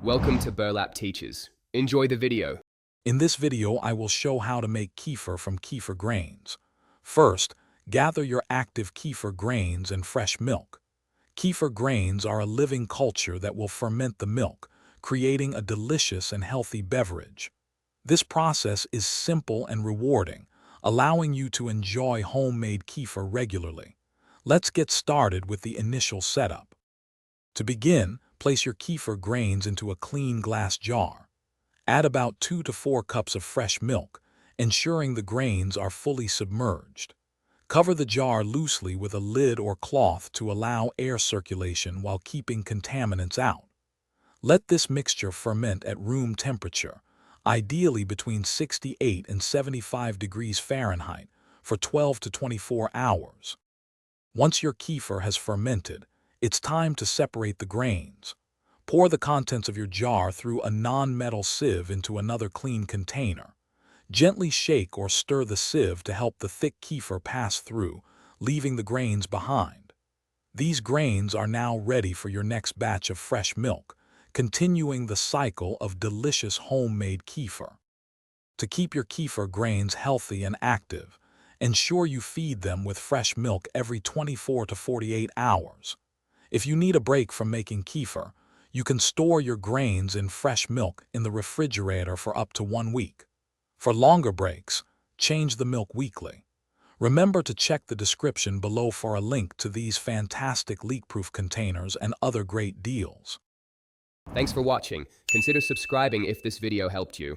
Welcome to Burlap Teachers. Enjoy the video. In this video, I will show how to make kefir from kefir grains. First, gather your active kefir grains and fresh milk. Kefir grains are a living culture that will ferment the milk, creating a delicious and healthy beverage. This process is simple and rewarding, allowing you to enjoy homemade kefir regularly. Let's get started with the initial setup. To begin, place your kefir grains into a clean glass jar. Add about 2 to 4 cups of fresh milk, ensuring the grains are fully submerged. Cover the jar loosely with a lid or cloth to allow air circulation while keeping contaminants out. Let this mixture ferment at room temperature, ideally between 68 and 75 degrees Fahrenheit, for 12 to 24 hours. Once your kefir has fermented, it's time to separate the grains. Pour the contents of your jar through a non-metal sieve into another clean container. Gently shake or stir the sieve to help the thick kefir pass through, leaving the grains behind. These grains are now ready for your next batch of fresh milk, continuing the cycle of delicious homemade kefir. To keep your kefir grains healthy and active, ensure you feed them with fresh milk every 24 to 48 hours. If you need a break from making kefir, you can store your grains in fresh milk in the refrigerator for up to 1 week. For longer breaks, change the milk weekly. Remember to check the description below for a link to these fantastic leak-proof containers and other great deals. Thanks for watching. Consider subscribing if this video helped you.